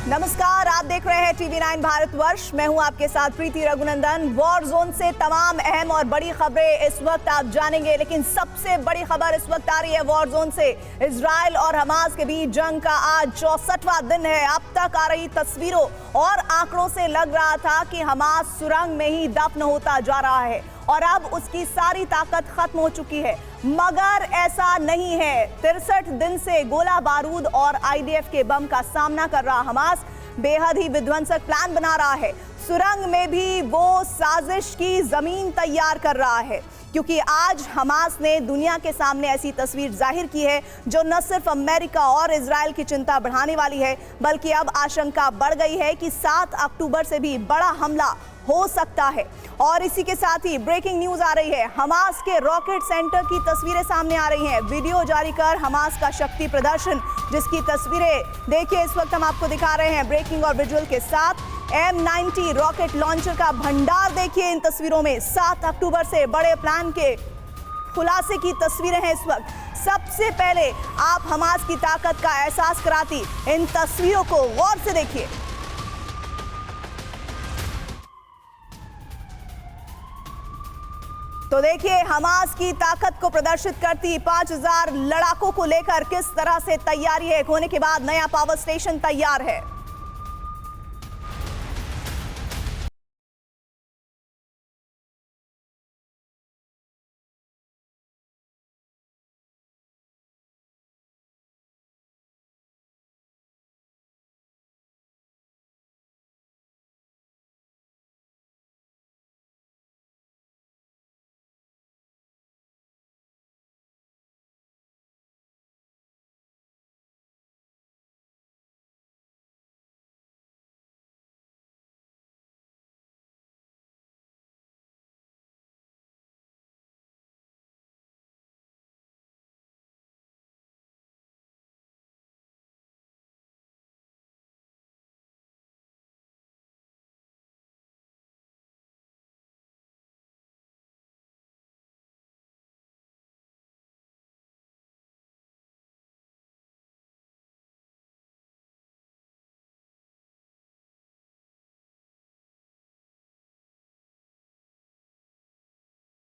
नमस्कार, आप देख रहे हैं TV9 भारतवर्ष। मैं हूं आपके साथ प्रीति रघुनंदन। वॉर जोन से तमाम अहम और बड़ी खबरें इस वक्त आप जानेंगे, लेकिन सबसे बड़ी खबर इस वक्त आ रही है वॉर जोन से। इजराइल और हमास के बीच जंग का आज 64वां दिन है। अब तक आ रही तस्वीरों और आंकड़ों से लग रहा था कि हमास सुरंग में ही दफन होता जा रहा है और अब उसकी सारी ताकत खत्म हो चुकी है, मगर ऐसा नहीं है। 63 दिन से गोला बारूद और IDF के बम का सामना कर रहा हमास बेहद ही विध्वंसक प्लान बना रहा है। सुरंग में भी वो साजिश की जमीन तैयार कर रहा है, क्योंकि आज हमास ने दुनिया के सामने ऐसी तस्वीर जाहिर की है जो न सिर्फ अमेरिका और इजराइल की चिंता बढ़ाने वाली है, बल्कि अब आशंका बढ़ गई है कि 7 अक्टूबर से भी बड़ा हमला हो सकता है। और इसी के साथ ही ब्रेकिंग न्यूज आ रही है। हमास के रॉकेट सेंटर की तस्वीरें सामने आ रही हैं। वीडियो जारी कर हमास का शक्ति प्रदर्शन, जिसकी तस्वीरें देखिए इस वक्त हम आपको दिखा रहे हैं ब्रेकिंग और विजुअल के साथ। M90 रॉकेट लॉन्चर का भंडार देखिए इन तस्वीरों में। 7 अक्टूबर से बड़े प्लान के खुलासे की तस्वीरें हैं इस वक्त। सबसे पहले आप हमास की ताकत का एहसास कराती इन तस्वीरों को गौर से देखिए। तो देखिए हमास की ताकत को प्रदर्शित करती 5000 लड़ाकों को लेकर किस तरह से तैयारी है। होने के बाद नया पावर स्टेशन तैयार है।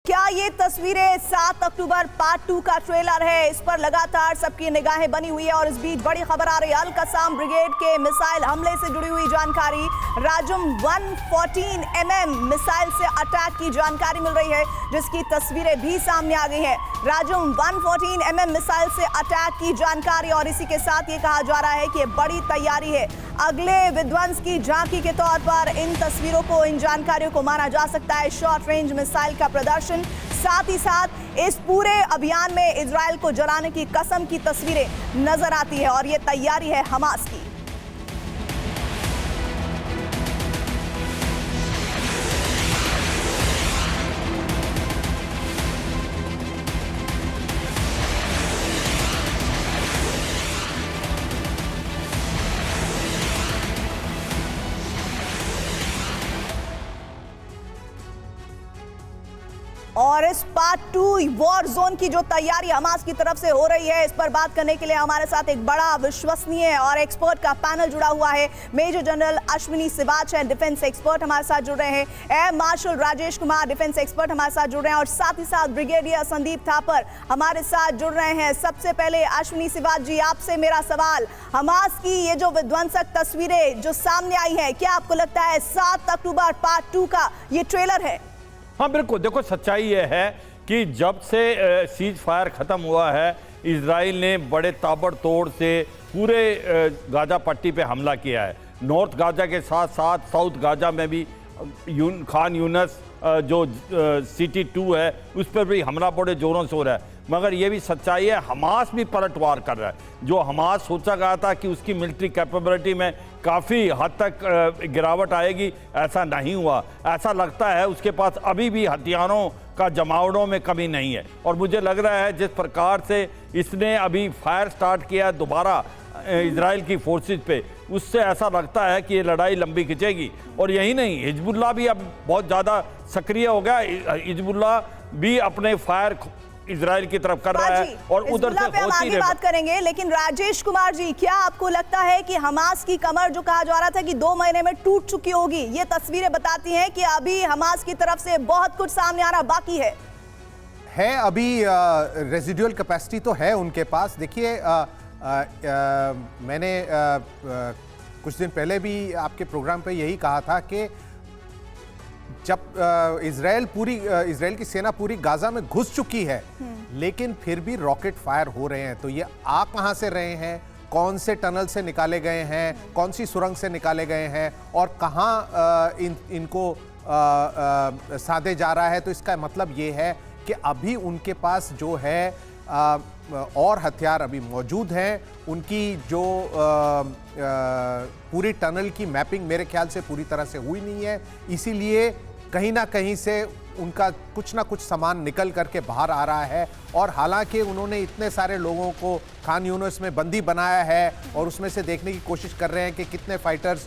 क्या ये तस्वीरें 7 अक्टूबर पार्ट 2 का ट्रेलर है? इस पर लगातार सबकी निगाहें बनी हुई है और इस बीच बड़ी खबर आ रही है। अल-कसाम ब्रिगेड के मिसाइल हमले से जुड़ी हुई जानकारी। राजुम 114 mm मिसाइल से अटैक की जानकारी मिल रही है, जिसकी तस्वीरें भी सामने आ गई हैं। राजुम 114 mm मिसाइल से अटैक की जानकारी, और इसी के साथ ये कहा जा रहा है कि ये बड़ी तैयारी है। अगले विध्वंस की झांकी के तौर पर इन तस्वीरों को, इन जानकारियों को माना जा सकता है शॉर्ट रेंज मिसाइल का प्रदर्शन। साथ ही साथ इस पूरे अभियान में इजराइल को जलाने की कसम की तस्वीरें नजर आती है, और ये तैयारी है हमास की। और इस पार्ट 2 वॉर जोन की जो तैयारी हमास की तरफ से हो रही है, इस पर बात करने के लिए हमारे साथ एक बड़ा विश्वसनीय और एक्सपर्ट का पैनल जुड़ा हुआ है। मेजर जनरल अश्विनी सिवाच है, डिफेंस एक्सपर्ट हमारे साथ जुड़ रहे हैं। Air marshal Rajesh Kumar, defence expert हमारे साथ जुड़ रहे हैं, और साथ ही साथ ब्रिगेडियर संदीप थापर हमारे साथ जुड़ रहे हैं। सबसे पहले अश्विनी सिवाच जी, आपसे मेरा सवाल, हमास की ये जो विध्वंसक तस्वीरें जो सामने आई है, क्या आपको लगता है 7 अक्टूबर पार्ट 2 का ये ट्रेलर है? हाँ बिल्कुल, देखो सच्चाई ये है कि जब से सीज फायर ख़त्म हुआ है, इजराइल ने बड़े ताबड़तोड़ से पूरे गाजा पट्टी पे हमला किया है। नॉर्थ गाजा के साथ साथ साउथ गाजा में भी खान यूनस जो सिटी 2 है उस पर भी हमला बड़े ज़ोरों से हो रहा है। मगर ये भी सच्चाई है, हमास भी पलटवार कर रहा है। जो हमास सोचा गया था कि उसकी मिलिट्री कैपेबिलिटी में काफ़ी हद तक गिरावट आएगी, ऐसा नहीं हुआ। ऐसा लगता है उसके पास अभी भी हथियारों का जमावड़ों में कमी नहीं है। और मुझे लग रहा है जिस प्रकार से इसने अभी फायर स्टार्ट किया दोबारा इजराइल की फोर्सेस पे, उससे ऐसा लगता है कि ये लड़ाई लंबी खिंचेगी। और यही नहीं, हिजबुल्लाह भी अब बहुत ज़्यादा सक्रिय हो गया। हिजबुल्लाह भी अपने फायर इजराइल की तरफ कर रहा है और उधर से पे हम आगे बात करेंगे, लेकिन राजेश कुमार जी, क्या आपको लगता है कि हमास की कमर जो कहा जा रहा था कि 2 महीने में टूट चुकी होगी, ये तस्वीरें बताती हैं कि अभी हमास की तरफ से बहुत कुछ सामने आना बाकी है? अभी रेजिडुअल कैपेसिटी तो है उनके पास। देखिए, मैंने कुछ दिन पहले भी आपके प्रोग्राम पे यही कहा था कि जब इजराइल की सेना पूरी गाजा में घुस चुकी है, लेकिन फिर भी रॉकेट फायर हो रहे हैं। तो ये आ कहां से रहे हैं, कौन से टनल से निकाले गए हैं, कौन सी सुरंग से निकाले गए हैं और कहां इनको साधे जा रहा है, तो इसका मतलब ये है कि अभी उनके पास जो है और हथियार अभी मौजूद हैं। उनकी जो पूरी टनल की मैपिंग मेरे ख्याल से पूरी तरह से हुई नहीं है, इसीलिए कहीं ना कहीं से उनका कुछ ना कुछ सामान निकल करके बाहर आ रहा है। और हालांकि उन्होंने इतने सारे लोगों को खान यूनिस में बंदी बनाया है और उसमें से देखने की कोशिश कर रहे हैं कि कितने फाइटर्स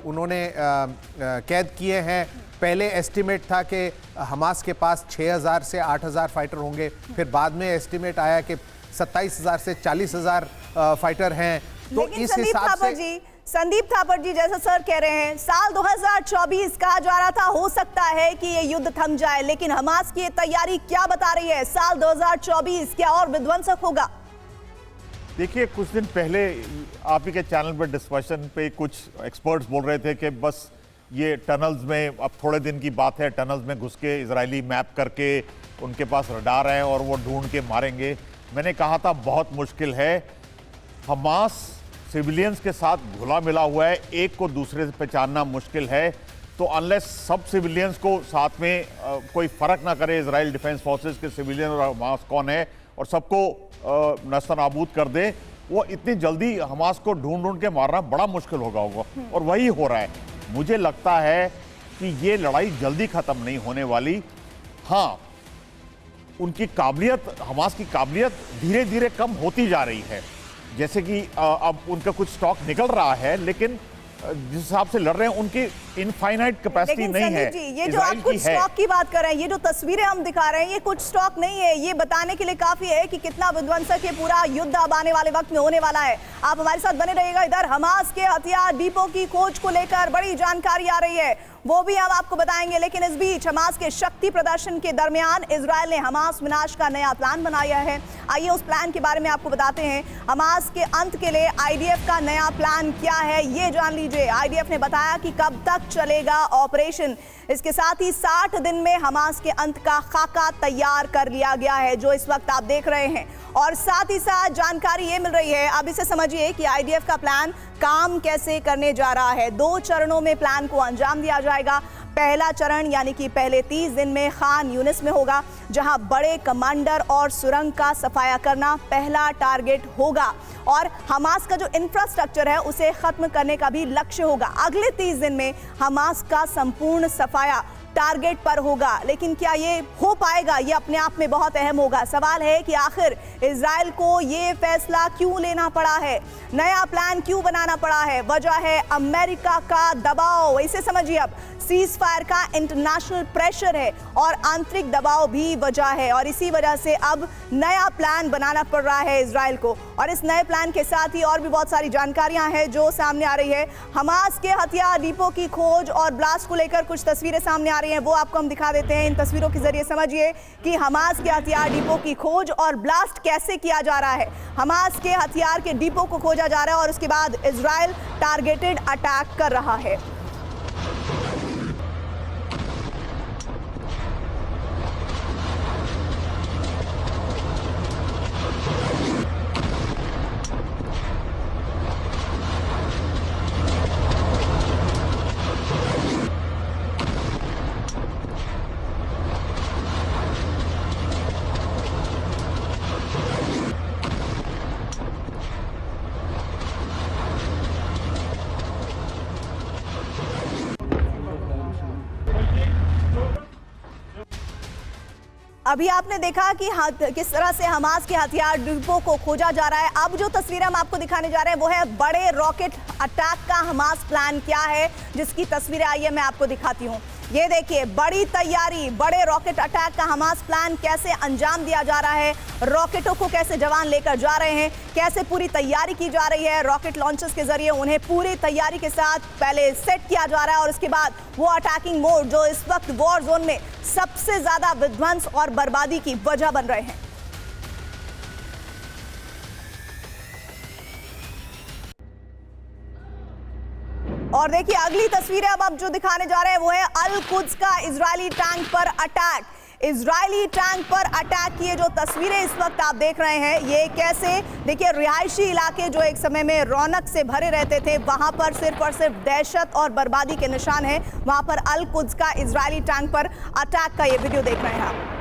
उन्होंने कैद किए हैं। पहले एस्टिमेट था कि हमास के पास 6000 से 8000 फाइटर होंगे, फिर बाद में एस्टिमेट आया कि 27000 से 40000 फाइटर हैं। तो इस हिसाब से संदीप थापर जी, जैसा सर कह रहे हैं, साल 2024 कहा जा रहा था हो सकता है कि ये युद्ध थम जाए, लेकिन हमास की तैयारी क्या बता रही है? साल 2024 क्या और विध्वंसक होगा? देखिए, कुछ दिन पहले आप ही के चैनल पर डिस्कशन पे कुछ एक्सपर्ट्स बोल रहे थे कि बस ये टनल्स में, अब थोड़े दिन की बात है, टनल्स में घुस के इजरायली मैप करके उनके पास रडार है और वो ढूंढ के मारेंगे। मैंने कहा था बहुत मुश्किल है, हमास सिविलियंस के साथ घुला मिला हुआ है, एक को दूसरे से पहचानना मुश्किल है। तो अनलेस सब सिविलियंस को साथ में कोई फर्क ना करे इजराइल डिफेंस फोर्सेस के सिविलियन और हमास कौन है, और सबको नस्तनाबूद कर दे, वो इतनी जल्दी हमास को ढूंढ के मारना बड़ा मुश्किल होगा और वही हो रहा है। मुझे लगता है कि ये लड़ाई जल्दी खत्म नहीं होने वाली। हाँ, उनकी काबिलियत, हमास की काबिलियत धीरे धीरे कम होती जा रही है। जैसे कि अब उनका कुछ स्टॉक निकल रहा है, लेकिन जिस हिसाब से लड़ रहे हैं उनकी इनफाइनाइट कैपेसिटी नहीं है। ये जो आप कुछ स्टॉक की बात कर रहे हैं, ये जो तस्वीरें हम दिखा रहे हैं, ये कुछ स्टॉक नहीं है। ये बताने के लिए काफी है कि कितना विध्वंसक ये पूरा युद्ध अब आने वाले वक्त में होने वाला है। आप हमारे साथ बने रहिएगा। इधर हमास के हथियार डिपो की खोज को लेकर बड़ी जानकारी आ रही है, वो भी हम आपको बताएंगे। लेकिन इस बीच हमास के शक्ति प्रदर्शन के दरमियान इजरायल ने हमास विनाश का नया प्लान बनाया है। आइए उस प्लान के बारे में आपको बताते हैं। हमास के अंत के लिए आईडीएफ का नया प्लान क्या है, ये जान लीजिए। आईडीएफ ने बताया कि कब तक चलेगा ऑपरेशन। इसके साथ ही 60 दिन में हमास के अंत का खाका तैयार कर लिया गया है, जो इस वक्त आप देख रहे हैं। और साथ ही साथ जानकारी ये मिल रही है, अब इसे समझिए कि आईडीएफ का प्लान काम कैसे करने जा रहा है। 2 चरणों में प्लान को अंजाम दिया जाएगा। पहला चरण यानी कि पहले 30 दिन में खान यूनिस में होगा, जहां बड़े कमांडर और सुरंग का सफाया करना पहला टारगेट होगा और हमास का जो इंफ्रास्ट्रक्चर है उसे खत्म करने का भी लक्ष्य होगा। अगले 30 दिन में हमास का संपूर्ण सफाया टारगेट पर होगा। लेकिन क्या ये हो पाएगा, ये अपने आप में बहुत अहम होगा। सवाल है कि आखिर इजराइल को ये फैसला क्यों लेना पड़ा है, नया प्लान क्यों बनाना पड़ा है? वजह है अमेरिका का दबाव। इसे समझिए, अब सीज फायर का इंटरनेशनल प्रेशर है और आंतरिक दबाव भी वजह है, और इसी वजह से अब नया प्लान बनाना पड़ रहा है इजराइल को। और इस नए प्लान के साथ ही और भी बहुत सारी जानकारियां हैं जो सामने आ रही है। हमास के हथियार डिपो की खोज और ब्लास्ट को लेकर कुछ तस्वीरें सामने आ रही हैं, वो आपको हम दिखा देते हैं। इन तस्वीरों के जरिए समझिए कि हमास के हथियार डिपो की खोज और ब्लास्ट कैसे किया जा रहा है। हमास के हथियार के डिपो को खोजा जा रहा है और उसके बाद इजराइल टारगेटेड अटैक कर रहा है। अभी आपने देखा कि किस तरह से हमास के हथियार डिपो को खोजा जा रहा है। अब जो तस्वीरें हम आपको दिखाने जा रहे हैं वो है बड़े रॉकेट अटैक का हमास प्लान क्या है, जिसकी तस्वीरें आइए मैं आपको दिखाती हूँ। ये देखिए, बड़ी तैयारी, बड़े रॉकेट अटैक का हमास प्लान कैसे अंजाम दिया जा रहा है, रॉकेटों को कैसे जवान लेकर जा रहे हैं, कैसे पूरी तैयारी की जा रही है। रॉकेट लॉन्चर्स के जरिए उन्हें पूरी तैयारी के साथ पहले सेट किया जा रहा है और उसके बाद वो अटैकिंग मोड जो इस वक्त वॉर जोन में सबसे ज्यादा विध्वंस और बर्बादी की वजह बन रहे हैं। और देखिए, अगली तस्वीरें अब जो दिखाने जा रहे हैं वो है अल कुद्स का इजरायली टैंक पर अटैक। इजरायली टैंक पर अटैक की जो तस्वीरें इस वक्त आप देख रहे हैं, ये कैसे, देखिए, रिहायशी इलाके जो एक समय में रौनक से भरे रहते थे, वहां पर सिर्फ और सिर्फ दहशत और बर्बादी के निशान है। वहां पर अल कुद्स का इजरायली टैंक पर अटैक का ये वीडियो देख रहे हैं आप।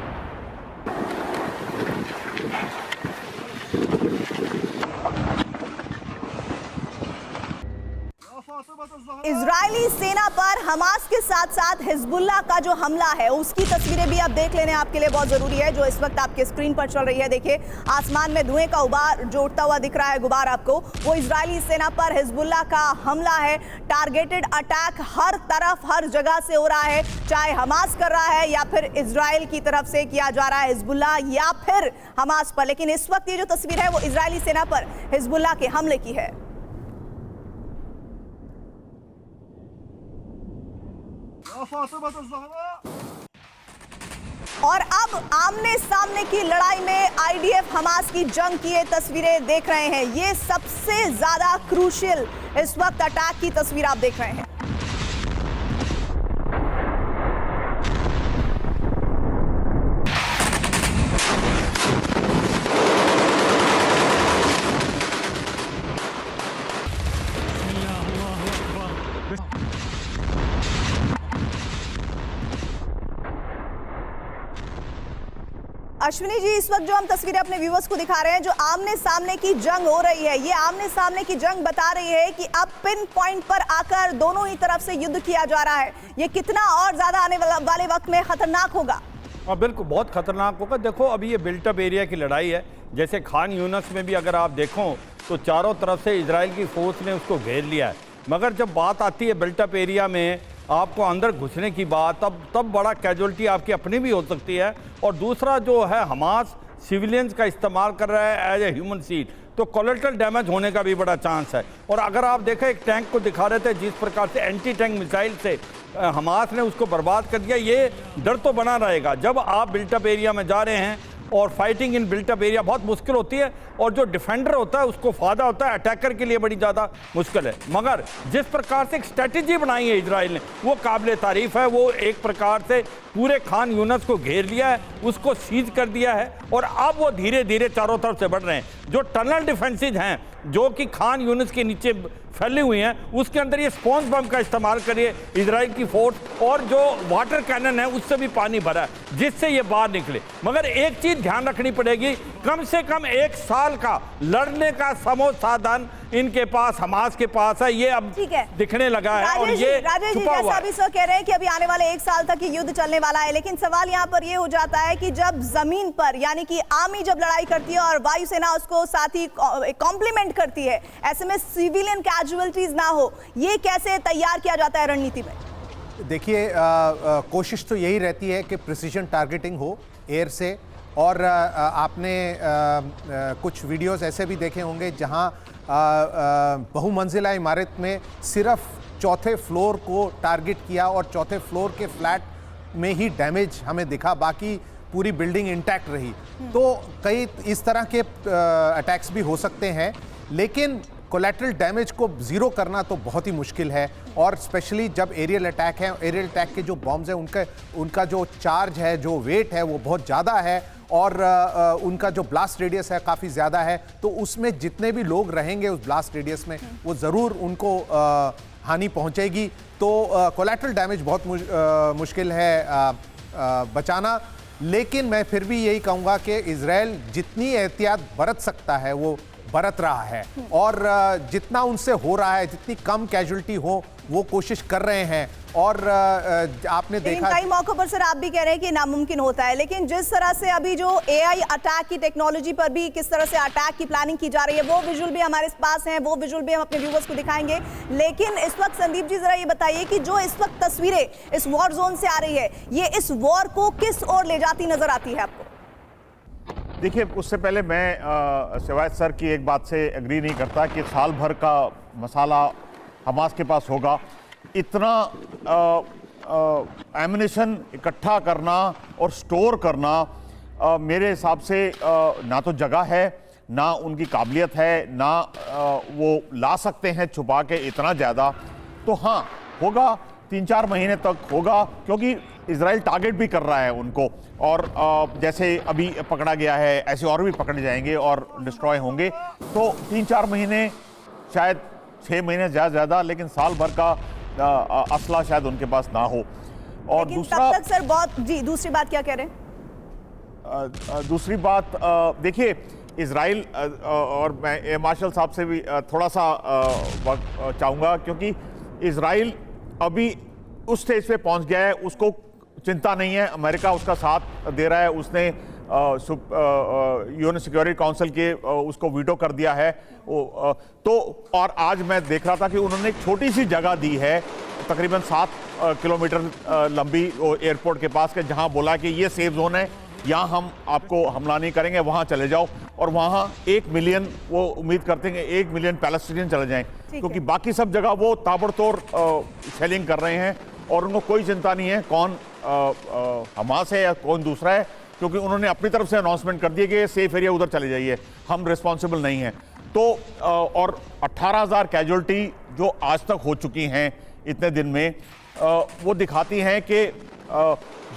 इजरायली सेना पर हमास के साथ साथ हिजबुल्लाह का जो हमला है उसकी तस्वीरें भी आप देख लेने आपके लिए बहुत जरूरी है, जो इस वक्त आपके स्क्रीन पर चल रही है। देखिए, आसमान में धुएं का उबार जो उठता हुआ दिख रहा है, गुबार आपको, वो इजरायली सेना पर हिजबुल्लाह का हमला है। टारगेटेड अटैक हर तरफ, हर जगह से हो रहा है, चाहे हमास कर रहा है या फिर इजराइल की तरफ से किया जा रहा है, हिजबुल्लाह या फिर हमास पर। लेकिन इस वक्त ये जो तस्वीर है वो इजरायली सेना पर हिजबुल्लाह के हमले की है। और अब आमने सामने की लड़ाई में आईडीएफ हमास की जंग की ये तस्वीरें देख रहे हैं। ये सबसे ज्यादा क्रूशियल इस वक्त अटैक की तस्वीर आप देख रहे हैं। अश्विनी जी, इस वक्त जो हम तस्वीरें अपने व्यूअर्स को दिखा रहे हैं, जो आमने सामने की जंग हो रही है, ये आमने सामने की जंग बता रही है कि अब पिन पॉइंट पर आकर दोनों ही तरफ से युद्ध किया जा रहा है। ये कितना और ज्यादा आने वाले वक्त में खतरनाक होगा? बिल्कुल, बहुत खतरनाक होगा। देखो, अभी ये बिल्टअप एरिया की लड़ाई है। जैसे खान यूनस में भी अगर आप देखो तो चारों तरफ से इजराइल की फोर्स ने उसको घेर लिया है, मगर जब बात आती है बिल्टअप एरिया में आपको अंदर घुसने की बात, तब बड़ा कैजुअलिटी आपकी अपनी भी हो सकती है। और दूसरा जो है, हमास सिविलियंस का इस्तेमाल कर रहा है एज ए ह्यूमन सीड, तो कोलेटरल डैमेज होने का भी बड़ा चांस है। और अगर आप देखें, एक टैंक को दिखा रहे थे, जिस प्रकार से एंटी टैंक मिसाइल से हमास ने उसको बर्बाद कर दिया, ये डर तो बना रहेगा। जब आप बिल्टअप एरिया में जा रहे हैं और फाइटिंग इन बिल्टअप एरिया बहुत मुश्किल होती है, और जो डिफेंडर होता है उसको फायदा होता है, अटैकर के लिए बड़ी ज़्यादा मुश्किल है। मगर जिस प्रकार से एक स्ट्रेटजी बनाई है इजराइल ने, वो काबिल तारीफ है। वो एक प्रकार से पूरे खान यूनस को घेर लिया है, उसको सीज कर दिया है, और अब वो धीरे धीरे चारों तरफ से बढ़ रहे हैं। जो टनल डिफेंसेज हैं जो कि खान यूनस के नीचे फैली हुई हैं, उसके अंदर ये स्पॉन्ज बम का इस्तेमाल करिए इजराइल की फोर्स, और जो वाटर कैनन है उससे भी पानी भरा है जिससे ये बाहर निकले। मगर एक चीज ध्यान रखनी पड़ेगी, कम से कम 1 साल का लड़ने का साधन इनके पास, हमास के पास है। ये अब दिखने लगा है और ये छुपा हुआ है। अभी सर कह रहे हैं कि अभी आने वाले 1 साल तक ये युद्ध चलने वाला है, लेकिन सवाल यहाँ पर ये हो जाता है कि जब जमीन पर, यानी कि आर्मी जब लड़ाई करती है और वायुसेना उसको साथ ही कॉम्प्लीमेंट करती है, ऐसे में सिविलियन कैजुअलिटीज ना हो, ये कैसे तैयार किया जाता है रणनीति में? देखिए, कोशिश तो यही रहती है कि प्रिसीजन टारगेटिंग हो एयर से। और आपने कुछ वीडियोस ऐसे भी देखे होंगे जहां बहुमंजिला इमारत में सिर्फ चौथे फ्लोर को टारगेट किया और चौथे फ्लोर के फ्लैट में ही डैमेज हमें दिखा, बाकी पूरी बिल्डिंग इंटैक्ट रही। तो कई इस तरह के अटैक्स भी हो सकते हैं, लेकिन कोलैटरल डैमेज को जीरो करना तो बहुत ही मुश्किल है। और स्पेशली जब एरियल अटैक है, एरियल अटैक के जो बॉम्ब्स हैं उनका जो चार्ज है, जो वेट है, वो बहुत ज़्यादा है, और उनका जो ब्लास्ट रेडियस है काफ़ी ज़्यादा है। तो उसमें जितने भी लोग रहेंगे उस ब्लास्ट रेडियस में, वो ज़रूर उनको हानि पहुंचेगी। तो कोलैटरल डैमेज बहुत मुश्किल है बचाना। लेकिन मैं फिर भी यही कहूँगा कि इजराइल जितनी एहतियात बरत सकता है वो बरत रहा है और जितना उनसे हो रहा है, जितनी कम कैजुअल्टी हो वो कोशिश कर रहे हैं। और आपने देखा कई मौकों पर सर आप भी कह रहे हैं कि नामुमकिन होता है, लेकिन जिस तरह से अभी जो एआई अटैक की टेक्नोलॉजी पर भी किस तरह से अटैक की प्लानिंग की जा रही है, वो विजुअल भी हमारे पास हैं, वो विजुअल भी हम अपने व्यूवर्स को दिखाएंगे। लेकिन इस वक्त संदीप जी जरा ये बताइए कि जो इस वक्त तस्वीरें इस वॉर जोन से आ रही है, ये इस वॉर को किस ओर ले जाती नजर आती है आपको? देखिए, उससे पहले मैं सिवाय सर की एक बात से एग्री नहीं करता कि साल भर का मसाला हमास के पास होगा। इतना एमिनेशन इकट्ठा करना और स्टोर करना मेरे हिसाब से ना तो जगह है, ना उनकी काबिलियत है, ना वो ला सकते हैं छुपा के इतना ज़्यादा। तो हाँ, होगा 3-4 महीने तक होगा, क्योंकि इजराइल टारगेट भी कर रहा है उनको। और जैसे अभी पकड़ा गया है, ऐसे और भी पकड़े जाएंगे और डिस्ट्रॉय होंगे। तो 3-4 महीने, शायद 6 महीने ज़्यादा, लेकिन साल भर का असला शायद उनके पास ना हो। और दूसरा, तब तक सर बहुत जी, दूसरी बात क्या कह रहे हैं? दूसरी बात देखिए, इजराइल और मैं एयर मार्शल साहब से भी थोड़ा सा वक्त चाहूँगा, क्योंकि इजराइल अभी उस स्टेज पे पहुंच गया है, उसको चिंता नहीं है, अमेरिका उसका साथ दे रहा है। उसने यूएन सिक्योरिटी काउंसिल के उसको वीटो कर दिया है। तो और आज मैं देख रहा था कि उन्होंने एक छोटी सी जगह दी है, तकरीबन 7 किलोमीटर लंबी एयरपोर्ट के पास के, जहां बोला कि ये सेफ जोन है, यहाँ हम आपको हमला नहीं करेंगे, वहाँ चले जाओ। और वहाँ 1 मिलियन, वो उम्मीद करते हैं 1 मिलियन पैलेस्टीनियन चले जाएं, क्योंकि बाकी सब जगह वो ताबड़तोड़ शेलिंग कर रहे हैं और उनको कोई चिंता नहीं है कौन हमास है या कौन दूसरा है, क्योंकि उन्होंने अपनी तरफ से अनाउंसमेंट कर दिया कि सेफ एरिया उधर चले जाइए, हम रिस्पॉन्सिबल नहीं हैं। तो और 18,000 कैजुअल्टी जो आज तक हो चुकी हैं इतने दिन में, वो दिखाती हैं कि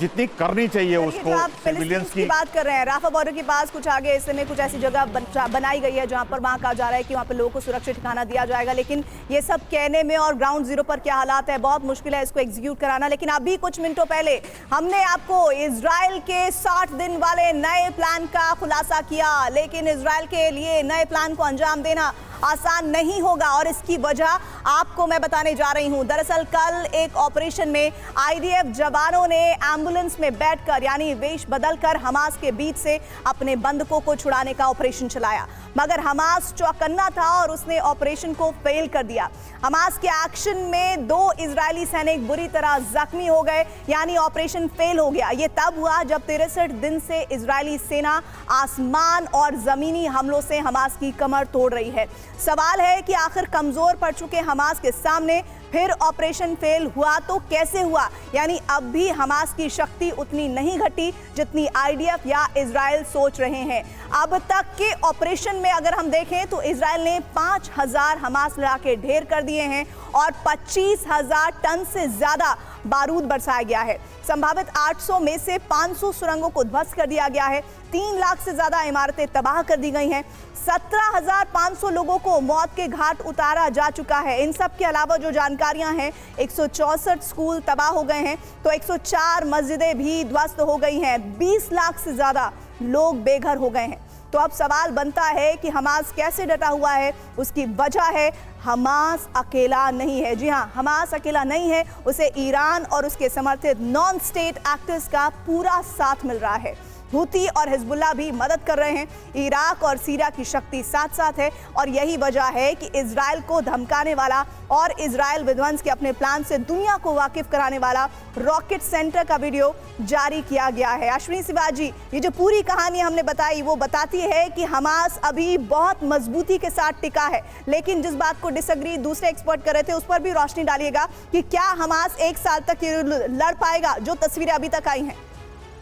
जितनी करनी चाहिए उसको सिविलियंस की बात कर रहे हैं। राफा बॉर्डर के पास कुछ आगे ऐसे में कुछ ऐसी जगह बनाई गई है जहां पर वहां कहा जा रहा है कि वहां पर लोगों को सुरक्षित ठिकाना दिया जाएगा, लेकिन ये सब कहने में और ग्राउंड जीरो पर क्या हालात है, बहुत मुश्किल है इसको एग्जीक्यूट कराना। लेकिन अभी कुछ मिनटों पहले हमने आपको इजराइल के 60 दिन वाले नए प्लान का खुलासा किया, लेकिन इजराइल के लिए नए प्लान को अंजाम देना आसान नहीं होगा और इसकी वजह आपको मैं बताने जा रही हूं। दरअसल कल एक ऑपरेशन में आईडीएफ जवानों ने एम्बुलेंस में बैठकर, यानी वेश बदलकर, हमास के बीच से अपने बंधकों को छुड़ाने का ऑपरेशन चलाया, मगर हमास चौकन्ना था और उसने ऑपरेशन को फेल कर दिया। हमास के एक्शन में 2 इजरायली सैनिक बुरी तरह जख्मी हो गए, यानी ऑपरेशन फेल हो गया। यह तब हुआ जब 63 दिन से इजरायली सेना आसमान और जमीनी हमलों से हमास की कमर तोड़ रही है। सवाल है कि आखिर कमजोर पड़ चुके हमास के सामने फिर ऑपरेशन फेल हुआ तो कैसे हुआ, यानी अब भी हमास की शक्ति उतनी नहीं घटी जितनी आईडीएफ या इजराइल सोच रहे हैं। अब तक के ऑपरेशन में अगर हम देखें तो इजराइल ने 5,000 हमास लड़ाके ढेर कर दिए हैं और 25,000 टन से ज्यादा बारूद बरसाया गया है। संभावित 800 में से 500 सुरंगों को ध्वस्त कर दिया गया है। 3 लाख से ज्यादा इमारतें तबाह कर दी गई हैं। 17,500 लोगों को मौत के घाट उतारा जा चुका है। इन सब के अलावा जो जानकारियां हैं, 164 स्कूल तबाह हो गए हैं, तो 104 मस्जिदें भी ध्वस्त हो गई हैं। 20 लाख से ज्यादा लोग बेघर हो गए हैं। तो अब सवाल बनता है कि हमास कैसे डटा हुआ है। उसकी वजह है हमास अकेला नहीं है। जी हाँ, हमास अकेला नहीं है, उसे ईरान और उसके समर्थित नॉन स्टेट एक्टर्स का पूरा साथ मिल रहा है। हूती और हिजबुल्लाह भी मदद कर रहे हैं। इराक और सीरिया की शक्ति साथ साथ है और यही वजह है कि इजराइल को धमकाने वाला और इजराइल विध्वंस के अपने प्लान से दुनिया को वाकिफ कराने वाला रॉकेट सेंटर का वीडियो जारी किया गया है। अश्विनी शिवाजी, ये जो पूरी कहानी हमने बताई वो बताती है कि हमास अभी बहुत मजबूती के साथ टिका है, लेकिन जिस बात को डिसएग्री दूसरे एक्सपर्ट कर रहे थे उस पर भी रोशनी डालिएगा कि क्या हमास 1 साल तक लड़ पाएगा, जो तस्वीरें अभी तक आई हैं।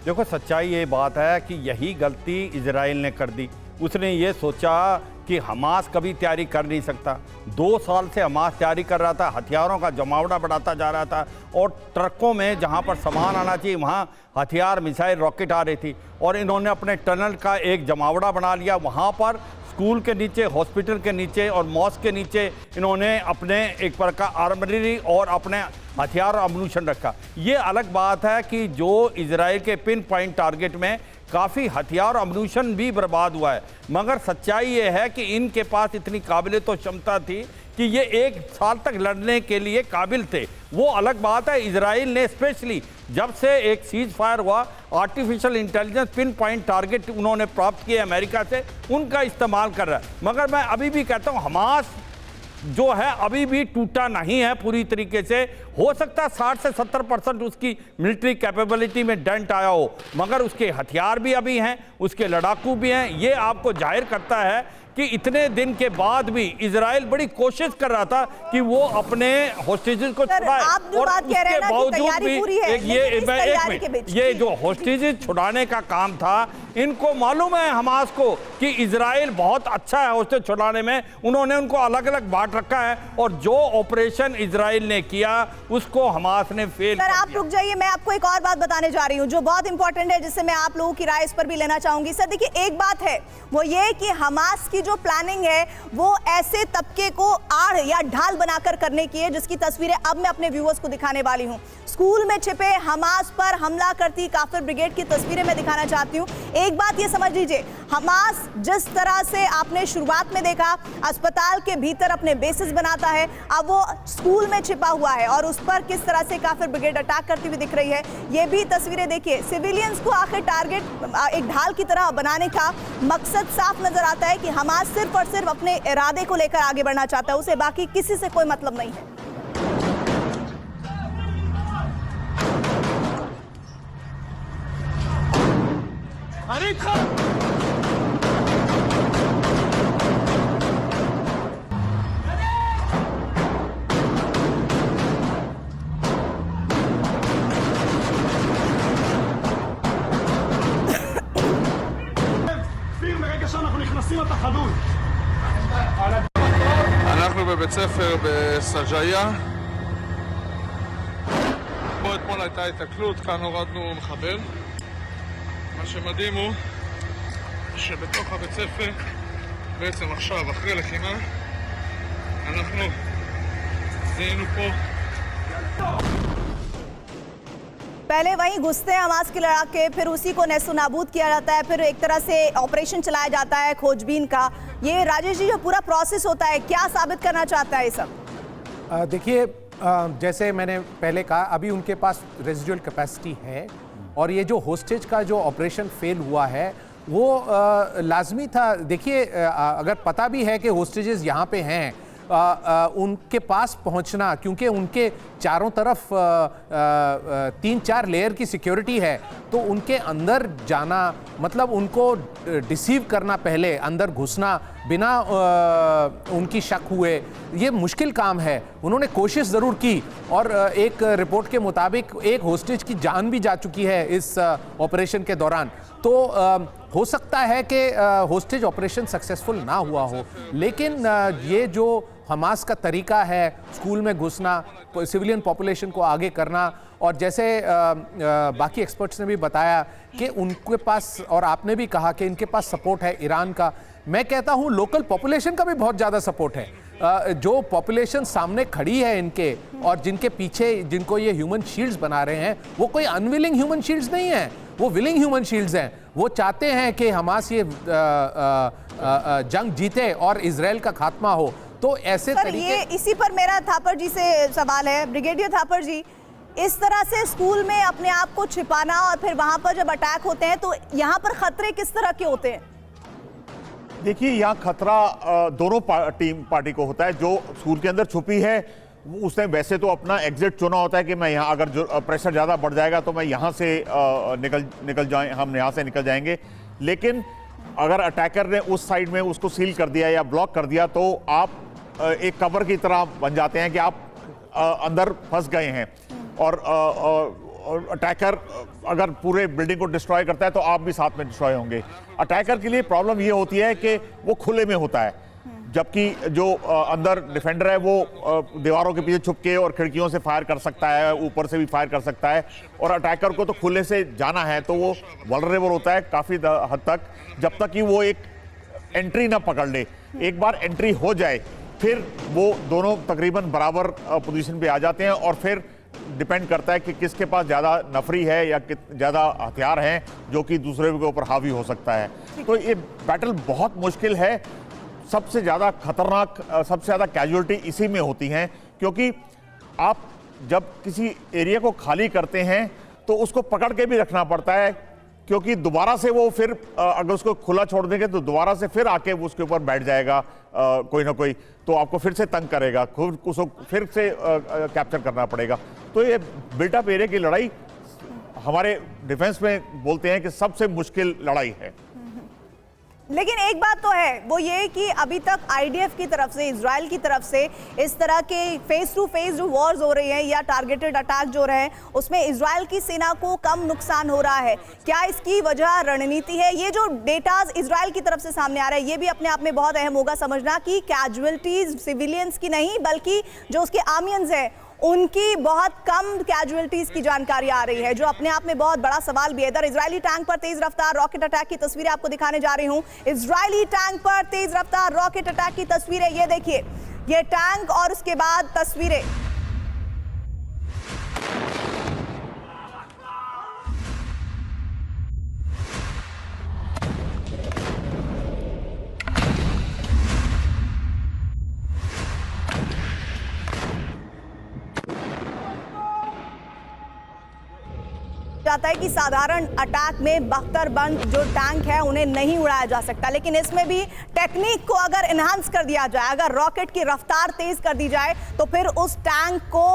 देखो, सच्चाई ये बात है कि यही गलती इजराइल ने कर दी। उसने ये सोचा कि हमास कभी तैयारी कर नहीं सकता। 2 साल से हमास तैयारी कर रहा था, हथियारों का जमावड़ा बढ़ाता जा रहा था और ट्रकों में जहां पर सामान आना चाहिए वहां हथियार, मिसाइल, रॉकेट आ रही थी और इन्होंने अपने टनल का एक जमावड़ा बना लिया। वहां पर स्कूल के नीचे, हॉस्पिटल के नीचे और मॉस्क के नीचे इन्होंने अपने एक प्रकार आर्मरी और अपने हथियार और अम्यूनिशन रखा। ये अलग बात है कि जो इजराइल के पिन पॉइंट टारगेट में काफ़ी हथियार और अम्यूनिशन भी बर्बाद हुआ है, मगर सच्चाई ये है कि इनके पास इतनी काबिलियत और क्षमता थी कि ये 1 साल तक लड़ने के लिए काबिल थे। वो अलग बात है, इजराइल ने स्पेशली जब से एक सीज फायर हुआ, artificial intelligence pin point target उन्होंने प्राप्त किए अमेरिका से, उनका इस्तेमाल कर रहा है। मगर मैं अभी भी कहता हूँ हमास जो है अभी भी टूटा नहीं है पूरी तरीके से। हो सकता है 60 से 70% उसकी मिलिट्री कैपेबिलिटी में डेंट आया हो, मगर उसके हथियार भी अभी हैं, उसके लड़ाकू भी हैं। ये आपको जाहिर करता है कि इतने दिन के बाद भी इजराइल बड़ी कोशिश कर रहा था कि वो अपने होस्टेजेस को छुड़ाए, और उसके बावजूद भी ये जो होस्टेजेस छुड़ाने का काम था, इनको मालूम है हमास को कि इजराइल बहुत अच्छा है होस्टेज छुड़ाने में, उन्होंने उनको अलग अलग बांट रखा है, और जो ऑपरेशन इजराइल ने किया उसको हमास ने फेल सर, आप रुक जाइए, मैं आपको एक और बात बताने जा रही हूँ जो बहुत इंपॉर्टेंट है, जिससे मैं आप लोगों की राय इस पर भी लेना चाहूंगी। सर देखिए, एक बात है वो ये कि हमास की जो प्लानिंग है वो ऐसे तबके को आड़ या ढाल बनाकर करने की है, जिसकी तस्वीरें अब मैं अपने व्यूअर्स को दिखाने वाली हूं। स्कूल में छिपे हमास पर हमला करती काफिर ब्रिगेड की तस्वीरें मैं दिखाना चाहती हूं। एक बात ये समझ लीजिए, हमास जिस तरह से आपने शुरुआत में देखा अस्पताल के भीतर अपने बेसिस बनाता है, अब वो स्कूल में छिपा हुआ है और उस पर किस तरह से काफिर ब्रिगेड अटैक करती हुई दिख रही है। ये भी तस्वीरें देखिए, सिविलियंस को आखिर टारगेट एक ढाल की तरह बनाने का मकसद साफ नजर आता है कि हमास सिर्फ और सिर्फ अपने इरादे को लेकर आगे बढ़ना चाहता है, उसे बाकी किसी से कोई मतलब नहीं है। אנחנו בבית ספר בסג'איה. פה אתמול הייתה התקלות, כאן הורדנו מחבל. מה שמדהים הוא שבתוך הבית ספר, בעצם עכשיו, אחרי לחימה, אנחנו זיהינו פה. पहले वहीं घुसते हैं हमास के लड़ाके, फिर उसी को नेस्तो नाबूद किया जाता है, फिर एक तरह से ऑपरेशन चलाया जाता है खोजबीन का। ये राजेश जी जो पूरा प्रोसेस होता है, क्या साबित करना चाहता है ये सब? देखिए, जैसे मैंने पहले कहा, अभी उनके पास रेजिडुअल कैपेसिटी है, और ये जो होस्टेज का जो ऑपरेशन फेल हुआ है वो लाजमी था। देखिए, अगर पता भी है कि होस्टेजेस यहाँ पे हैं, उनके पास पहुंचना, क्योंकि उनके चारों तरफ 3-4 लेयर की सिक्योरिटी है, तो उनके अंदर जाना मतलब उनको डिसीव करना, पहले अंदर घुसना बिना उनकी शक हुए, ये मुश्किल काम है। उन्होंने कोशिश ज़रूर की, और एक रिपोर्ट के मुताबिक एक होस्टेज की जान भी जा चुकी है इस ऑपरेशन के दौरान। तो हो सकता है कि होस्टेज ऑपरेशन सक्सेसफुल ना हुआ हो, लेकिन ये जो हमास का तरीका है स्कूल में घुसना, सिविलियन पॉपुलेशन को आगे करना, और जैसे बाकी एक्सपर्ट्स ने भी बताया कि उनके पास, और आपने भी कहा कि इनके पास सपोर्ट है ईरान का, मैं कहता हूँ लोकल पॉपुलेशन का भी बहुत ज़्यादा सपोर्ट है। जो पॉपुलेशन सामने खड़ी है इनके, और जिनके पीछे जिनको ये ह्यूमन शील्ड्स बना रहे हैं, वो कोई अनविलिंग ह्यूमन शील्ड्स नहीं हैं, वो विलिंग ह्यूमन शील्ड्स हैं। वो चाहते हैं कि हमास ये जंग जीते और इजराइल का खात्मा हो। तो ऐसे तरीके, ये इसी पर मेरा थापर जी से सवाल है, ब्रिगेडियर थापर जी, इस तरह से स्कूल में अपने आप को छिपाना और फिर वहां पर जब अटैक होते हैं, तो यहाँ पर खतरे किस तरह के होते हैं? देखिए, यहाँ खतरा दोनों पार्टी को होता है। जो स्कूल के अंदर छुपी है उसने वैसे तो अपना एग्जिट चुना होता है कि मैं यहाँ, अगर जो प्रेशर ज़्यादा बढ़ जाएगा तो मैं यहाँ से हम यहाँ से निकल जाएंगे। लेकिन अगर अटैकर ने उस साइड में उसको सील कर दिया या ब्लॉक कर दिया, तो आप एक कवर की तरह बन जाते हैं कि आप अंदर फंस गए हैं, और अटैकर अगर पूरे बिल्डिंग को डिस्ट्रॉय करता है तो आप भी साथ में डिस्ट्रॉय होंगे। अटैकर के लिए प्रॉब्लम ये होती है कि वो खुले में होता है, जबकि जो अंदर डिफेंडर है वो दीवारों के पीछे छुप के और खिड़कियों से फायर कर सकता है, ऊपर से भी फायर कर सकता है। और अटैकर को तो खुले से जाना है, तो वो वल्नरेबल होता है काफ़ी हद तक, जब तक कि वो एक एंट्री ना पकड़ ले। एक बार एंट्री हो जाए फिर वो दोनों तकरीबन बराबर पोजीशन पे आ जाते हैं और फिर डिपेंड करता है कि किसके पास ज़्यादा नफरी है या ज़्यादा हथियार हैं जो कि दूसरे के ऊपर हावी हो सकता है। तो ये बैटल बहुत मुश्किल है। सबसे ज़्यादा खतरनाक, सबसे ज़्यादा कैजुअलिटी इसी में होती हैं, क्योंकि आप जब किसी एरिया को खाली करते हैं तो उसको पकड़ के भी रखना पड़ता है, क्योंकि दोबारा से वो फिर अगर उसको खुला छोड़ देंगे तो दोबारा से फिर आके वो उसके ऊपर बैठ जाएगा कोई ना कोई, तो आपको फिर से तंग करेगा, खुद उसको फिर से कैप्चर करना पड़ेगा। तो ये बिल्टअप एरिया की लड़ाई हमारे डिफेंस में बोलते हैं कि सबसे मुश्किल लड़ाई है। लेकिन एक बात तो है, वो ये कि अभी तक आईडीएफ की तरफ से, इजराइल की तरफ से इस तरह के फेस टू फेस जो वॉर्स हो रही हैं या टारगेटेड अटैक जो रहे हैं, उसमें इजराइल की सेना को कम नुकसान हो रहा है। क्या इसकी वजह रणनीति है? ये जो डेटाज इजराइल की तरफ से सामने आ रहा है, ये भी अपने आप में बहुत अहम होगा समझना कि कैजुअलिटीज सिविलियंस की नहीं बल्कि जो उसके आर्मियंस हैं उनकी बहुत कम कैजुअलिटीज की जानकारी आ रही है, जो अपने आप में बहुत बड़ा सवाल भी है। इधर इजरायली टैंक पर तेज रफ्तार रॉकेट अटैक की तस्वीरें आपको दिखाने जा रही हूं। इजरायली टैंक पर तेज रफ्तार रॉकेट अटैक की तस्वीरें, ये देखिए, ये टैंक और उसके बाद तस्वीरें। जाता है कि साधारण अटैक में बख्तरबंद जो टैंक है उन्हें नहीं उड़ाया जा सकता, लेकिन इसमें भी टेक्निक को अगर एनहांस कर दिया जाए, अगर रॉकेट की रफ्तार तेज कर दी जाए तो फिर उस टैंक को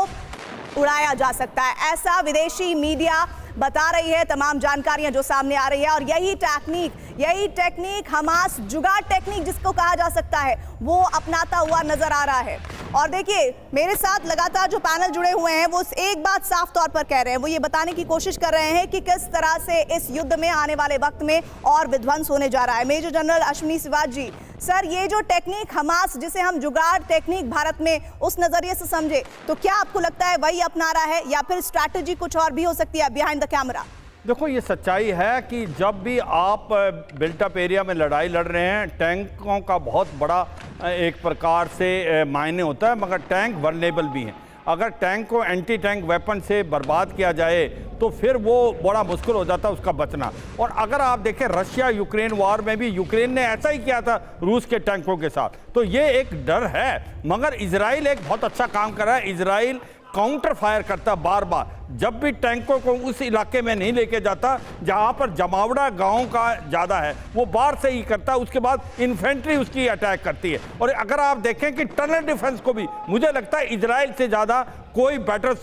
उड़ाया जा सकता है। ऐसा विदेशी मीडिया बता रही है, तमाम जानकारियां जो सामने आ रही है। और यही टेक्निक हमास जुगाड़ टेक्निक जिसको कहा जा सकता है, वो अपनाता हुआ नजर आ रहा है। और देखिए, मेरे साथ लगातार जो पैनल जुड़े हुए हैं वो एक बात साफ तौर पर कह रहे हैं, वो ये बताने की कोशिश कर रहे हैं कि किस तरह से इस युद्ध में आने वाले वक्त में और विध्वंस होने जा रहा है। मेजर जनरल अश्विनी सिवाज जी, सर, ये जो टेक्निक हमास, जिसे हम जुगाड़ टेक्निक भारत में उस नजरिए से समझे, तो क्या आपको लगता है वही अपना रहा है या फिर स्ट्रैटेजी कुछ और भी हो सकती है बिहाइंड द कैमरा? देखो, ये सच्चाई है कि जब भी आप बिल्टअप एरिया में लड़ाई लड़ रहे हैं, टैंकों का बहुत बड़ा एक प्रकार से मायने होता है, मगर टैंक वल्नरेबल भी हैं। अगर टैंक को एंटी टैंक वेपन से बर्बाद किया जाए तो फिर वो बड़ा मुश्किल हो जाता है उसका बचना। और अगर आप देखें, रशिया यूक्रेन वॉर में भी यूक्रेन ने ऐसा ही किया था रूस के टैंकों के साथ, तो ये एक डर है। मगर इजराइल एक बहुत अच्छा काम कर रहा है। इजराइल काउंटर फायर करता बार बार, जब भी टैंकों को उस इलाके में नहीं लेके जाता जहां पर जमावड़ा गांव का ज़्यादा है, वो बाहर से ही करता है, उसके बाद इन्फेंट्री उसकी अटैक करती है। और अगर आप देखें कि टनल डिफेंस को भी मुझे लगता है इजराइल से ज़्यादा कोई बेटर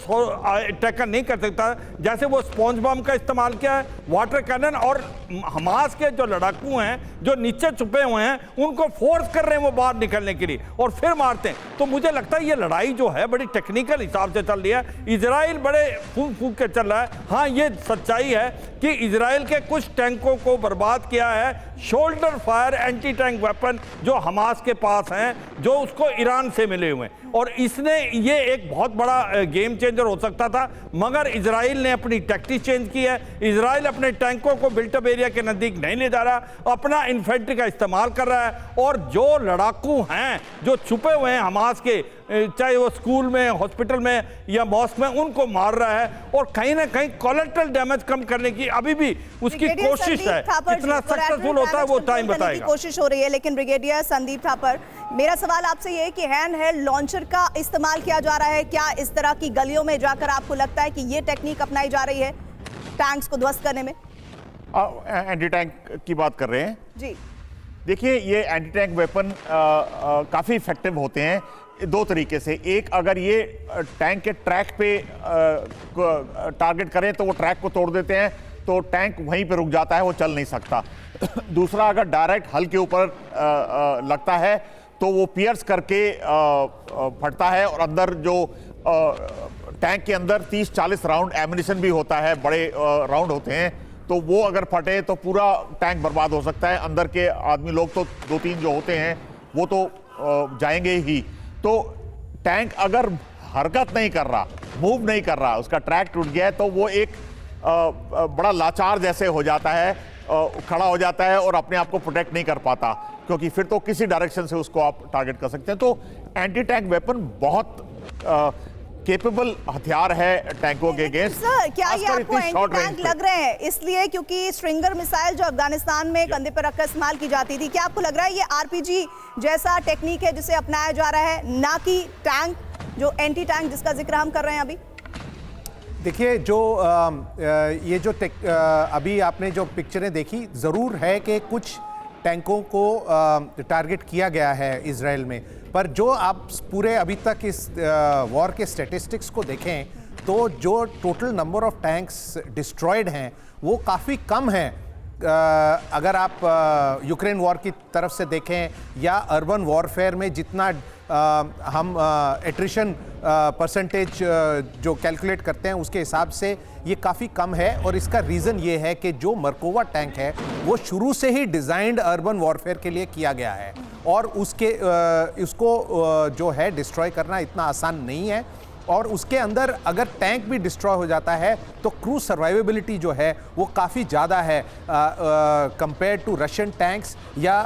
टेकन नहीं कर सकता। जैसे वो स्पॉन्ज बम का इस्तेमाल किया है, वाटर कैनन, और हमास के जो लड़ाकू हैं जो नीचे छुपे हुए हैं उनको फोर्स कर रहे हैं वो बाहर निकलने के लिए और फिर मारते हैं। तो मुझे लगता है ये लड़ाई जो है बड़ी टेक्निकल हिसाब से चल रही है। इजराइल बड़े फूंक के चल रहा है। हाँ, ये सच्चाई है कि इजराइल के कुछ टैंकों को बर्बाद किया है shoulder fire anti tank weapon जो हमास के पास हैं, जो उसको ईरान से मिले हुए हैं। और इसने ये एक बहुत बड़ा गेम चेंजर हो सकता था, मगर इजराइल ने अपनी टैक्टिक चेंज की है। इजराइल अपने टैंकों को बिल्टअप एरिया के नज़दीक नहीं ले जा रहा, अपना इन्फेंट्री का इस्तेमाल कर रहा है। और जो लड़ाकू हैं जो छुपे हुए हैं हमास के, चाहे वो स्कूल में, हॉस्पिटल में या मॉस्क में, उनको मार रहा है। और कहीं ना कहीं कोलेटरल डैमेज कम करने की अभी भी उसकी कोशिश है। कितना सक्सेसफुल होता है वो टाइम बताएगा। कोशिश हो रही है। लेकिन ब्रिगेडियर संदीप थापर, मेरा सवाल आपसे ये है कि हैंड हेल्ड लॉन्चर का इस्तेमाल किया जा रहा है क्या इस तरह की गलियों में जाकर? आपको लगता है कि ये टेक्निक अपनाई जा रही है टैंक्स को ध्वस्त करने में? एंटी टैंक की बात कर रहे हैं जी। देखिए, ये एंटी टैंक वेपन काफ़ी इफेक्टिव होते हैं दो तरीके से। एक, अगर ये टैंक के ट्रैक पे टारगेट करें तो वो ट्रैक को तोड़ देते हैं, तो टैंक वहीं पे रुक जाता है, वो चल नहीं सकता। दूसरा, अगर डायरेक्ट हल के ऊपर लगता है तो वो पियर्स करके फटता है और अंदर जो टैंक के अंदर 30-40 राउंड एमिनिशन भी होता है, बड़े राउंड होते हैं, तो वो अगर फटे तो पूरा टैंक बर्बाद हो सकता है। अंदर के आदमी लोग तो 2-3 जो होते हैं वो तो जाएंगे ही। तो टैंक अगर हरकत नहीं कर रहा, मूव नहीं कर रहा, उसका ट्रैक टूट गया है, तो वो एक बड़ा लाचार जैसे हो जाता है, खड़ा हो जाता है और अपने आप को प्रोटेक्ट नहीं कर पाता। क्योंकि फिर तो किसी डायरेक्शन से उसको आप टारगेट कर सकते हैं। तो एंटी टैंक वेपन बहुत केपेबल हथियार है टैंकों के अगेंस्ट। सर, क्या ये आपको एंटी टैंक लग रहे हैं इसलिए क्योंकि स्ट्रिंगर मिसाइल जो अफगानिस्तान में कंधे पर रखकर इस्तेमाल की जाती थी, क्या आपको लग रहा है ये आरपीजी जैसा टेक्निक है जिसे अपनाया जा रहा है, ना कि टैंक जो एंटी टैंक जिसका जिक्र हम कर रहे हैं अभी? देखिए, जो ये जो अभी आपने जो पिक्चरें देखी, ज़रूर है कि कुछ टैंकों को टारगेट किया गया है इजराइल में, पर जो आप पूरे अभी तक इस वॉर के स्टैटिस्टिक्स को देखें तो जो total number of tanks destroyed हैं वो काफ़ी कम है। अगर आप यूक्रेन वॉर की तरफ से देखें या अर्बन वॉरफेयर में जितना हम एट्रिशन परसेंटेज जो कैलकुलेट करते हैं उसके हिसाब से ये काफ़ी कम है। और इसका रीज़न ये है कि जो मरकोवा टैंक है वो शुरू से ही डिज़ाइंड अर्बन वॉरफेयर के लिए किया गया है और उसको जो है डिस्ट्रॉय करना इतना आसान नहीं है। और उसके अंदर अगर टैंक भी डिस्ट्रॉय हो जाता है तो क्रू सर्वाइवेबिलिटी जो है वो काफ़ी ज़्यादा है कंपेयर टू रशियन टैंक्स या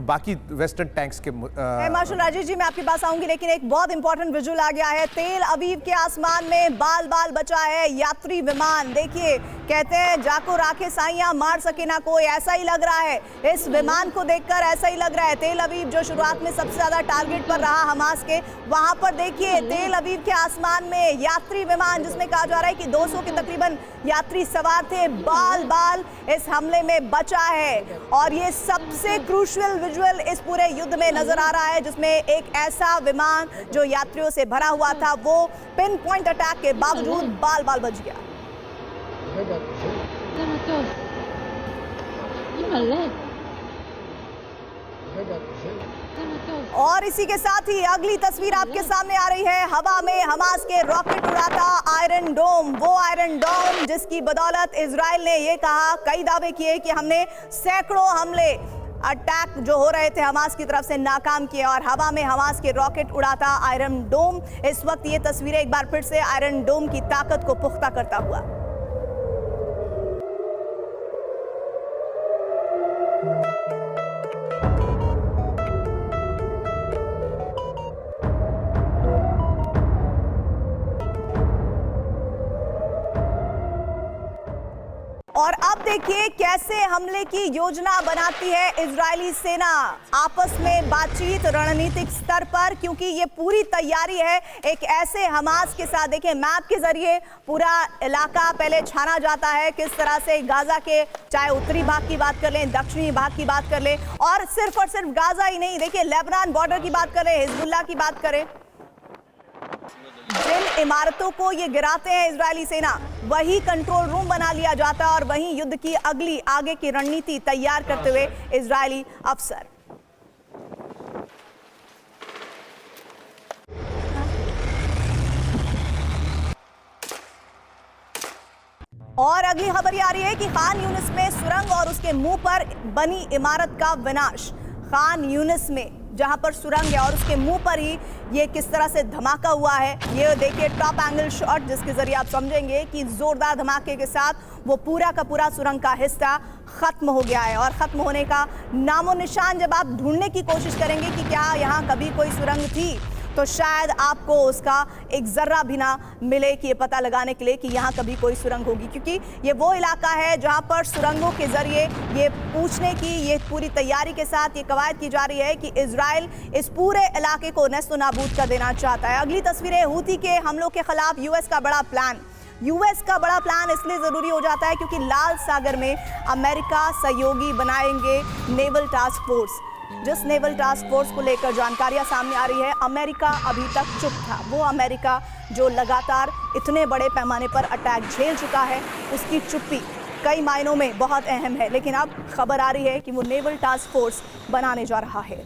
बाकी वेस्टर्न टैंक्स के। मार्शल राजेश जी, मैं आपके पास आऊंगी, लेकिन एक बहुत इंपॉर्टेंट विजुअल आ गया है। तेल अवीव के आसमान में बाल बाल बचा है यात्री विमान। देखिए, कहते हैं जाको राखे साइयां मार सके ना कोई, ऐसा ही लग रहा है इस विमान को देखकर, ऐसा ही लग रहा है। तेल अवीव जो शुरुआत में सबसे ज्यादा टारगेट पर रहा हमास के, वहां पर देखिए तेल अवीव के आसमान में यात्री विमान जिसमें कहा जा रहा है कि 200 के तकरीबन यात्री सवार थे, बाल बाल इस हमले में बचा है। और ये सबसे क्रूशियल विजुअल इस पूरे युद्ध में नजर आ रहा है जिसमें एक ऐसा विमान जो यात्रियों से भरा हुआ था वो पिन पॉइंट अटैक के बावजूद बाल बाल बच गया। और इसी के साथ ही अगली तस्वीर आपके सामने आ रही है। हवा में हमास के रॉकेट उड़ाता आयरन डोम, वो आयरन डोम जिसकी बदौलत इजराइल ने ये कहा, कई दावे किए कि हमने सैकड़ों हमले अटैक जो हो रहे थे हमास की तरफ से नाकाम किए और हवा में हमास के रॉकेट उड़ाता आयरन डोम। इस वक्त ये तस्वीरें एक बार फिर से आयरन डोम की ताकत को पुख्ता करता हुआ। और अब देखिए कैसे हमले की योजना बनाती है इजरायली सेना, आपस में बातचीत रणनीतिक स्तर पर, क्योंकि ये पूरी तैयारी है एक ऐसे हमास के साथ। देखिए, मैप के जरिए पूरा इलाका पहले छाना जाता है, किस तरह से गाजा के चाहे उत्तरी भाग की बात कर लें, दक्षिणी भाग की बात कर लें, और सिर्फ गाजा ही नहीं, देखिए लेबनान बॉर्डर की बात करें, हिजबुल्लाह की बात करें, जिन इमारतों को ये गिराते हैं इजरायली सेना वही कंट्रोल रूम बना लिया जाता है और वहीं युद्ध की अगली आगे की रणनीति तैयार करते हुए इजरायली अफसर। और अगली खबर ये आ रही है कि खान यूनिस में सुरंग और उसके मुंह पर बनी इमारत का विनाश। खान यूनिस में जहां पर सुरंग है और उसके मुंह पर ही ये किस तरह से धमाका हुआ है, ये देखिए टॉप एंगल शॉट जिसके जरिए आप समझेंगे कि जोरदार धमाके के साथ वो पूरा का पूरा सुरंग का हिस्सा खत्म हो गया है। और खत्म होने का नामो निशान जब आप ढूंढने की कोशिश करेंगे कि क्या यहाँ कभी कोई सुरंग थी, तो शायद आपको उसका एक जर्रा भी ना मिले कि ये पता लगाने के लिए कि यहाँ कभी कोई सुरंग होगी, क्योंकि ये वो इलाका है जहाँ पर सुरंगों के जरिए ये पूछने की ये पूरी तैयारी के साथ ये कवायद की जा रही है कि इजराइल इस पूरे इलाके को नेस्तो नाबूद कर देना चाहता है। अगली तस्वीरें, हूती के हमलों के खिलाफ यूएस का बड़ा प्लान। यूएस का बड़ा प्लान इसलिए जरूरी हो जाता है क्योंकि लाल सागर में अमेरिका सहयोगी बनाएंगे नेवल टास्क फोर्स। जिस नेवल टास्क फोर्स को लेकर जानकारियां सामने आ रही है, अमेरिका अभी तक चुप था। वो अमेरिका जो लगातार इतने बड़े पैमाने पर अटैक झेल चुका है, उसकी चुप्पी कई मायनों में बहुत अहम है। लेकिन अब खबर आ रही है कि वो नेवल टास्क फोर्स बनाने जा रहा है।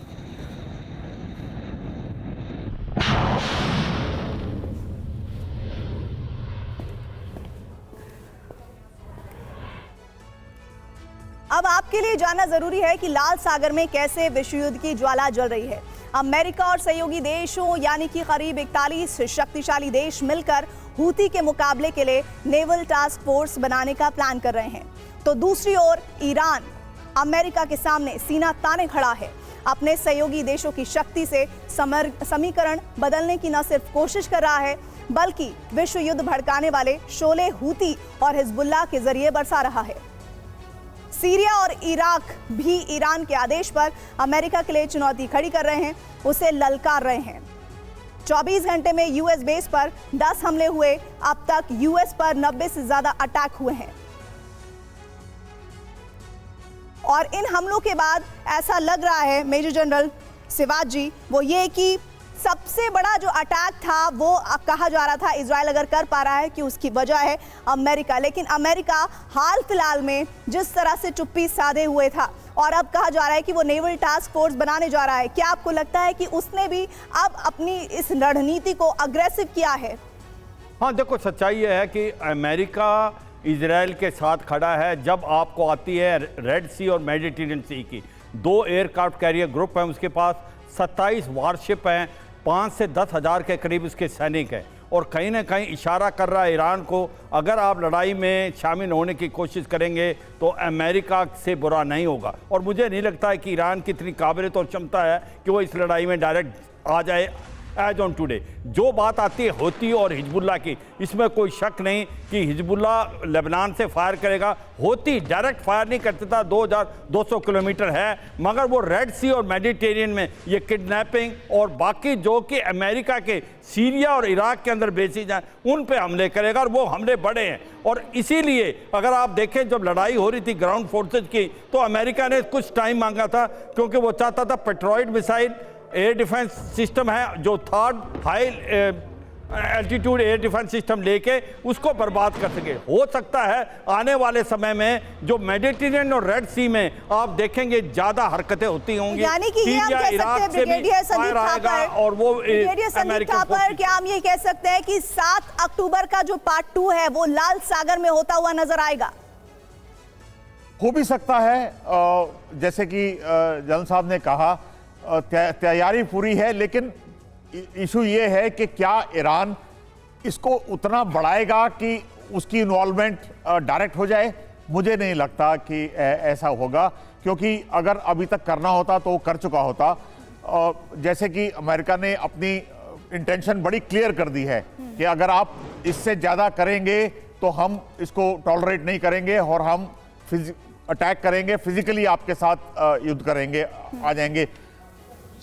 अब आपके लिए जानना जरूरी है कि लाल सागर में कैसे विश्व युद्ध की ज्वाला जल रही है। अमेरिका और सहयोगी देशों यानी कि करीब 41 शक्तिशाली देश मिलकर हूती के मुकाबले के लिए नेवल टास्क फोर्स बनाने का प्लान कर रहे हैं। तो दूसरी ओर ईरान अमेरिका के सामने सीना ताने खड़ा है। अपने सहयोगी देशों की शक्ति से समीकरण बदलने की न सिर्फ कोशिश कर रहा है, बल्कि विश्व युद्ध भड़काने वाले शोले हूती और हिजबुल्लाह के जरिए बरसा रहा है। सीरिया और इराक भी ईरान के आदेश पर अमेरिका के लिए चुनौती खड़ी कर रहे हैं, उसे ललकार रहे हैं। 24 घंटे में यूएस बेस पर 10 हमले हुए। अब तक यूएस पर 90 से ज्यादा अटैक हुए हैं और इन हमलों के बाद ऐसा लग रहा है मेजर जनरल सिवाज जी, वो ये कि सबसे बड़ा जो अटैक था वो कहा जा रहा था इजराइल अगर कर पा रहा है कि उसकी वजह है अमेरिका, लेकिन अमेरिका हाल फिलहाल में जिस तरह से चुप्पी साधे हुए था और अब कहा जा रहा है कि वो नेवल टास्क फोर्स बनाने जा रहा है, क्या आपको लगता है कि उसने भी अब अपनी इस रणनीति को अग्रेसिव किया है? हाँ, देखो सच्चाई यह है कि अमेरिका इजराइल के साथ खड़ा है। जब आपको आती है रेड सी और मेडिटेरियन सी की 2 एयरक्राफ्ट कैरियर ग्रुप हैं उसके पास, 27 वारशिप हैं, 5 से 10 हज़ार के करीब उसके सैनिक हैं और कहीं ना कहीं इशारा कर रहा है ईरान को, अगर आप लड़ाई में शामिल होने की कोशिश करेंगे तो अमेरिका से बुरा नहीं होगा। और मुझे नहीं लगता है कि ईरान की इतनी काबिलियत और क्षमता है कि वो इस लड़ाई में डायरेक्ट आ जाए एज ऑन टुडे। जो बात आती है होती और हिजबुल्लाह की, इसमें कोई शक नहीं कि हिजबुल्लाह लेबनान से फायर करेगा। होती डायरेक्ट फायर नहीं करता था, 2200 किलोमीटर है, मगर वो रेड सी और मेडिटेरियन में ये किडनैपिंग और बाकी जो कि अमेरिका के सीरिया और इराक के अंदर बेसिस हैं उन पे हमले करेगा और वो हमले बड़े हैं। और इसीलिए अगर आप देखें जब लड़ाई हो रही थी ग्राउंड फोर्सेज की तो अमेरिका ने कुछ टाइम मांगा था क्योंकि वो चाहता था पेट्रोइड मिसाइल एयर डिफेंस सिस्टम है जो 3rd high altitude air defence system लेके उसको बर्बाद कर सके। हो सकता है आने वाले समय में जो मेडिटेरियन और रेड सी में आप देखेंगे ज्यादा हरकतें होती होंगी, यानी कि ये हम कह सकते हैं ब्रिगेडियर संदीप थापर, और वो क्या हम ये कह सकते हैं कि 7 अक्टूबर का जो पार्ट 2 है वो लाल सागर में होता हुआ नजर आएगा? हो भी सकता है, जैसे कि जनरल साहब ने कहा तैयारी पूरी है, लेकिन इशू ये है कि क्या ईरान इसको उतना बढ़ाएगा कि उसकी इन्वॉल्वमेंट डायरेक्ट हो जाए। मुझे नहीं लगता कि ऐसा होगा, क्योंकि अगर अभी तक करना होता तो वो कर चुका होता। जैसे कि अमेरिका ने अपनी इंटेंशन बड़ी क्लियर कर दी है कि अगर आप इससे ज़्यादा करेंगे तो हम इसको टॉलरेट नहीं करेंगे और हम अटैक करेंगे, फिजिकली आपके साथ युद्ध करेंगे, आ जाएंगे।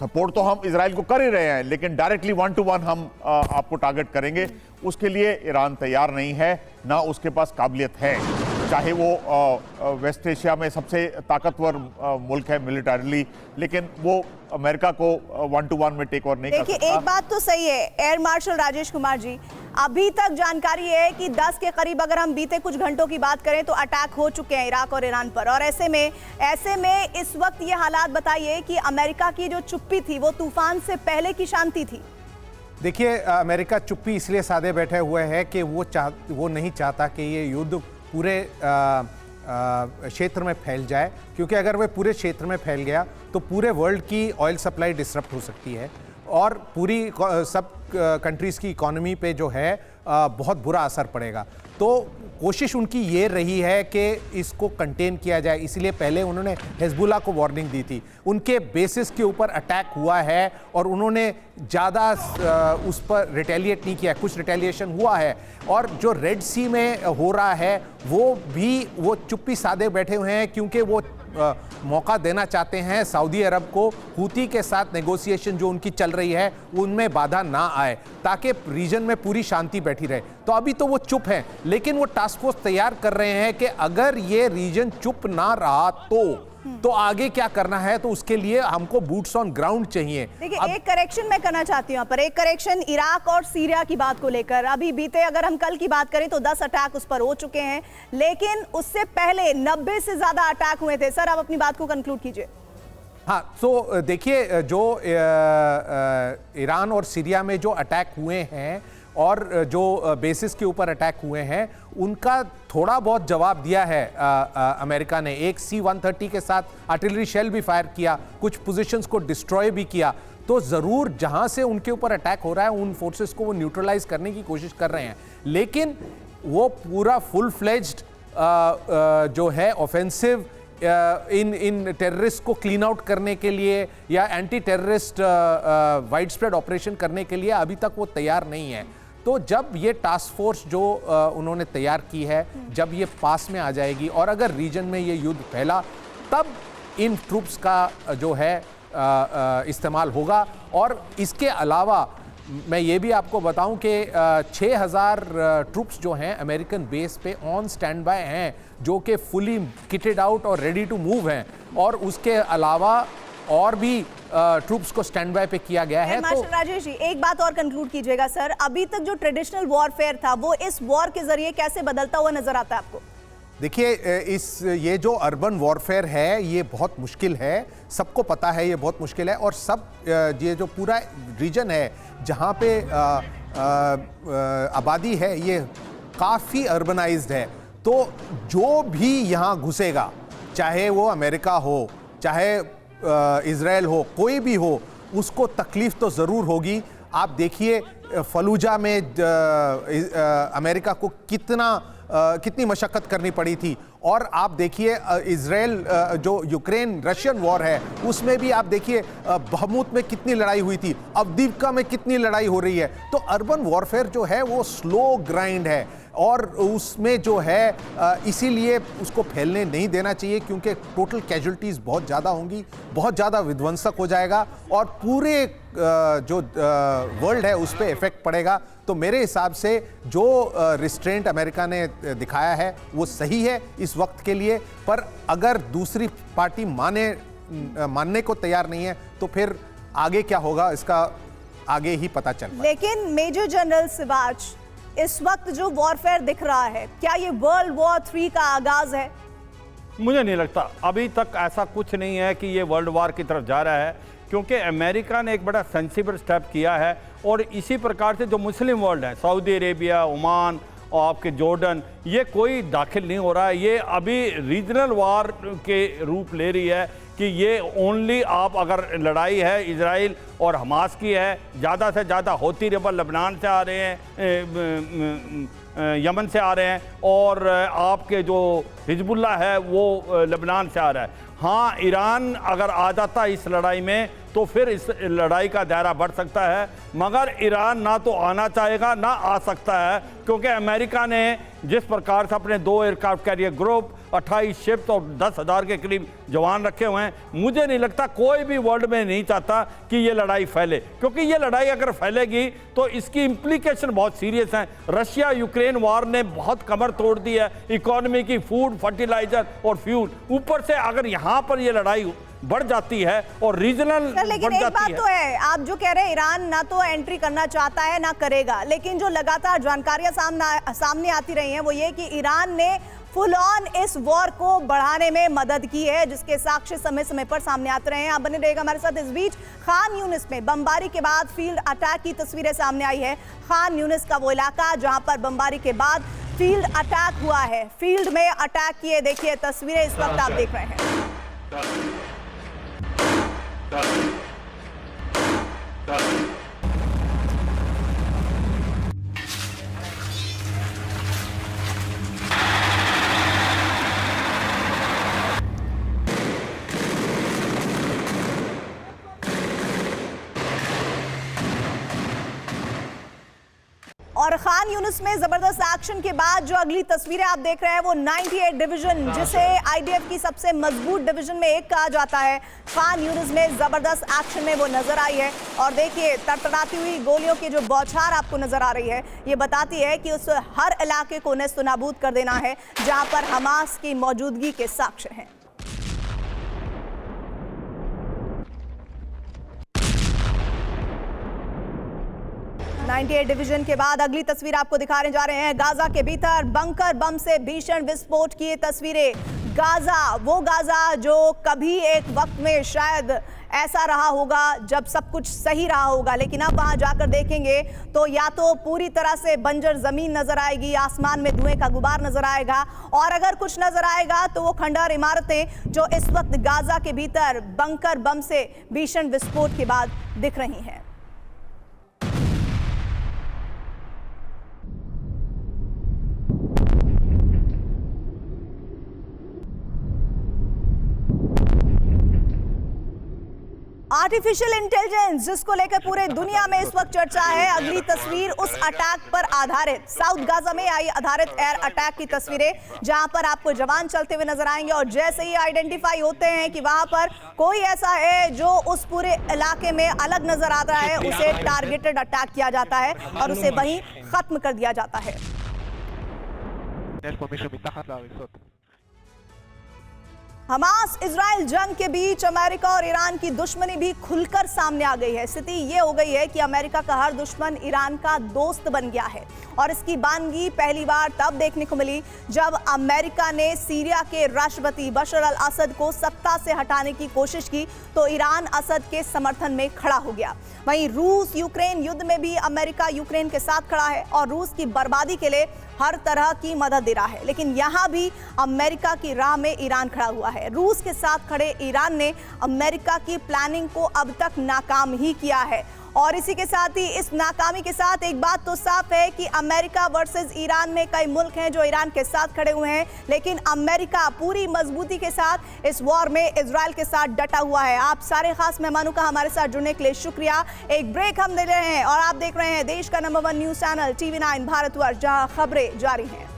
सपोर्ट तो हम इजराइल को कर ही रहे हैं, लेकिन डायरेक्टली 1-to-1 हम आपको टारगेट करेंगे, उसके लिए ईरान तैयार नहीं है, ना उसके पास काबिलियत है। चाहे वो वेस्ट एशिया में सबसे ताकतवर मुल्क है मिलिटरीली, लेकिन वो अमेरिका को 1-to-1 में टेक ओवर नहीं कर सकता। देखिए, एक बात तो सही है एयर मार्शल राजेश कुमार जी, अभी तक जानकारी है कि 10 के करीब अगर हम बीते कुछ घंटों की बात करें तो अटैक हो चुके हैं इराक और ईरान पर, और ऐसे में इस वक्त ये हालात बताइए कि अमेरिका की जो चुप्पी थी वो तूफान से पहले की शांति थी। देखिए, अमेरिका चुप्पी इसलिए साधे बैठे हुए है कि वो नहीं चाहता कि ये युद्ध पूरे क्षेत्र में फैल जाए, क्योंकि अगर वह पूरे क्षेत्र में फैल गया तो पूरे वर्ल्ड की ऑयल सप्लाई डिसरप्ट हो सकती है और पूरी सब कंट्रीज़ की इकोनॉमी पे जो है बहुत बुरा असर पड़ेगा। तो कोशिश उनकी ये रही है कि इसको कंटेन किया जाए, इसलिए पहले उन्होंने हिजबुल्लाह को वार्निंग दी थी। उनके बेसिस के ऊपर अटैक हुआ है और उन्होंने ज़्यादा उस पर रिटेलिएट नहीं किया, कुछ रिटेलिएशन हुआ है। और जो रेड सी में हो रहा है वो चुप्पी साधे बैठे हुए हैं, क्योंकि वो मौका देना चाहते हैं सऊदी अरब को हूती के साथ नेगोशिएशन जो उनकी चल रही है उनमें बाधा ना आए, ताकि रीजन में पूरी शांति बैठी रहे। तो अभी तो वो चुप हैं, लेकिन वो टास्क फोर्स तैयार कर रहे हैं कि अगर ये रीजन चुप ना रहा तो आगे क्या करना है, तो उसके लिए हमको बूट्स ऑन ग्राउंड चाहिए। देखिए, एक करेक्शन मैं करना चाहती हूँ पर एक करेक्शन इराक और सीरिया की बात को लेकर। अभी बीते अगर हम कल की बात करें तो 10 अटैक उस पर हो चुके हैं, लेकिन उससे पहले 90 से ज्यादा अटैक हुए थे। सर, आप अपनी बात को कंक्लूड कीजिए। हाँ, तो देखिए, जो ईरान और सीरिया में जो अटैक हुए हैं और जो बेसिस के ऊपर अटैक हुए हैं उनका थोड़ा बहुत जवाब दिया है अमेरिका ने। एक C-130 के साथ आर्टिलरी शेल भी फायर किया, कुछ पोजीशंस को डिस्ट्रॉय भी किया। तो ज़रूर जहां से उनके ऊपर अटैक हो रहा है उन फोर्सेस को वो न्यूट्रलाइज करने की कोशिश कर रहे हैं, लेकिन वो पूरा फुल फ्लेज्ड जो है ऑफेंसिव इन टेररिस्ट को क्लीन आउट करने के लिए या anti terrorist wide spread operation करने के लिए अभी तक वो तैयार नहीं है। तो जब ये टास्क फोर्स जो उन्होंने तैयार की है, जब ये पास में आ जाएगी और अगर रीजन में ये युद्ध फैला, तब इन ट्रूप्स का जो है इस्तेमाल होगा। और इसके अलावा मैं ये भी आपको बताऊं कि 6000 ट्रूप्स जो हैं अमेरिकन बेस पे ऑन स्टैंड बाय हैं, जो कि फुली किटेड आउट और रेडी टू मूव हैं। और उसके अलावा और भी ट्रूप्स को स्टैंड बाय पे किया गया है। मार्शल राजेश जी, एक बात और कंक्लूड कीजिएगा सर, अभी तक जो ट्रेडिशनल वॉरफेयर था वो इस वॉर के जरिए कैसे बदलता हुआ नजर आता है आपको? देखिए, ये जो अर्बन वॉरफेयर है ये बहुत मुश्किल है, सबको पता है ये बहुत मुश्किल है। और ये जो पूरा रीजन है जहाँ पे आबादी है ये काफ़ी अर्बनाइज्ड है, तो जो भी यहाँ घुसेगा, चाहे वो अमेरिका हो, चाहे इज़राइल हो, कोई भी हो, उसको तकलीफ तो ज़रूर होगी। आप देखिए फलूजा में अमेरिका को कितनी मशक्क़त करनी पड़ी थी। और आप देखिए इज़राइल जो यूक्रेन रशियन वॉर है उसमें भी आप देखिए बहमूत में कितनी लड़ाई हुई थी, अवदीव्का में कितनी लड़ाई हो रही है। तो अर्बन वॉरफेयर जो है वो स्लो ग्राइंड है और उसमें जो है इसीलिए उसको फैलने नहीं देना चाहिए, क्योंकि टोटल कैजुअल्टीज़ बहुत ज़्यादा होंगी, बहुत ज़्यादा विध्वंसक हो जाएगा और पूरे जो वर्ल्ड है उस पर इफेक्ट पड़ेगा। तो मेरे हिसाब से जो रिस्ट्रेंट अमेरिका ने दिखाया है वो सही है इस वक्त के लिए, पर अगर दूसरी पार्टी मानने को तैयार नहीं है तो फिर आगे क्या होगा इसका आगे ही पता चल पाएगा। लेकिन मेजर जनरल सिवाच, इस वक्त जो वॉरफेयर दिख रहा है, क्या ये वर्ल्ड वॉर 3 का आगाज है? मुझे नहीं लगता, अभी तक ऐसा कुछ नहीं है कि ये वर्ल्ड वॉर की तरफ जा रहा है, क्योंकि अमेरिका ने एक बड़ा सेंसिबल स्टेप किया है। और इसी प्रकार से जो मुस्लिम वर्ल्ड है, सऊदी अरेबिया, ओमान और आपके जॉर्डन, ये कोई दाखिल नहीं हो रहा है। ये अभी रीजनल वार के रूप ले रही है कि ये ओनली आप अगर लड़ाई है इजराइल और हमास की है, ज़्यादा से ज़्यादा हौती रेबल लबनान से आ रहे हैं, यमन से आ रहे हैं, और आपके जो हिजबुल्लाह है वो लबनान से आ रहा है। हाँ, ईरान अगर आ जाता इस लड़ाई में तो फिर इस लड़ाई का दायरा बढ़ सकता है, मगर ईरान ना तो आना चाहेगा ना आ सकता है, क्योंकि अमेरिका ने जिस प्रकार से अपने 2 एयरक्राफ्ट कैरियर ग्रुप, 28 शिप्स और 10,000 के करीब जवान रखे हुए हैं, मुझे नहीं लगता कोई भी वर्ल्ड में नहीं चाहता कि ये लड़ाई फैले, क्योंकि ये लड़ाई अगर फैलेगी तो इसकी इम्प्लीकेशन बहुत सीरियस हैं। रशिया यूक्रेन वॉर ने बहुत कमर तोड़ दी है इकोनॉमी की, फूड, फर्टिलाइजर और फ्यूल। ऊपर से अगर यहाँ पर ये लड़ाई बढ़ जाती है और रीजनल, लेकिन एक बात तो है, आप जो कह रहे हैं ईरान ना तो एंट्री करना चाहता है ना करेगा, लेकिन जो लगातार जानकारियां सामने आती रही हैं वो ये कि ईरान ने फुल ऑन इस वॉर को बढ़ाने में मदद की है, जिसके साक्ष्य समय समय पर सामने आते रहे हैं। आप बने रहेगा हमारे साथ। इस बीच खान यूनिस में बमबारी के बाद फील्ड अटैक की तस्वीरें सामने आई है। खान यूनिस का वो इलाका जहां पर बमबारी के बाद फील्ड अटैक हुआ है, फील्ड में अटैक किए, देखिए तस्वीरें इस वक्त आप देख रहे हैं। और खान यूनिस में जबरदस्त एक्शन के बाद जो अगली तस्वीरें आप देख रहे हैं वो 98 डिवीजन, जिसे आईडीएफ की सबसे मजबूत डिवीजन में एक कहा जाता है, खान यूनिस में जबरदस्त एक्शन में वो नजर आई है। और देखिए तड़तड़ाती हुई गोलियों की जो बौछार आपको नजर आ रही है, ये बताती है कि उस हर इलाके को नेस्तनाबूद कर देना है जहां पर हमास की मौजूदगी के साक्ष्य हैं। डिवीजन के बाद अगली तस्वीर आपको दिखाने जा रहे हैं। गाजा के भीतर बंकर बम से भीषण विस्फोट की तस्वीरें। गाजा, वो गाजा जो कभी एक वक्त में शायद ऐसा रहा होगा जब सब कुछ सही रहा होगा, लेकिन अब वहां जाकर देखेंगे तो या तो पूरी तरह से बंजर जमीन नजर आएगी, आसमान में धुएं का गुबार नजर आएगा, और अगर कुछ नजर आएगा तो वो खंडहर इमारतें जो इस वक्त गाजा के भीतर बंकर बम से भीषण विस्फोट के बाद दिख रही हैं। आर्टिफिशियल इंटेलिजेंस जिसको लेकर पूरे दुनिया में इस वक्त चर्चा है। अगली तस्वीर उस अटैक पर आधारित, साउथ गाजा में आई आधारित एयर अटैक की तस्वीरें, जहां पर आपको जवान चलते हुए नजर आएंगे और जैसे ही आइडेंटिफाई होते हैं कि वहां पर कोई ऐसा है जो उस पूरे इलाके में अलग नजर आ रहा है, उसे टारगेटेड अटैक किया जाता है और उसे वहीं खत्म कर दिया जाता है। हमास इजराइल जंग के बीच अमेरिका और ईरान की दुश्मनी भी खुलकर सामने आ गई है। स्थिति ये हो गई है कि अमेरिका का हर दुश्मन ईरान का दोस्त बन गया है और इसकी बानगी पहली बार तब देखने को मिली जब अमेरिका ने सीरिया के राष्ट्रपति बशर अल असद को सत्ता से हटाने की कोशिश की तो ईरान असद के समर्थन में खड़ा हो गया। वहीं रूस यूक्रेन युद्ध में भी अमेरिका यूक्रेन के साथ खड़ा है और रूस की बर्बादी के लिए हर तरह की मदद दे रहा है। लेकिन यहां भी अमेरिका की राह में ईरान खड़ा हुआ है। रूस के साथ खड़े ईरान ने अमेरिका की प्लानिंग को अब तक नाकाम ही किया है और इसी के साथ ही इस नाकामी के साथ एक बात तो साफ है कि अमेरिका वर्सेस ईरान में कई मुल्क हैं जो ईरान के साथ खड़े हुए हैं, लेकिन अमेरिका पूरी मजबूती के साथ इस वॉर में इजराइल के साथ डटा हुआ है। आप सारे खास मेहमानों का हमारे साथ जुड़ने के लिए शुक्रिया। एक ब्रेक हम ले रहे हैं और आप देख रहे हैं देश का number 1 news channel TV9 Bharatvarsh, जहां खबरें जारी हैं।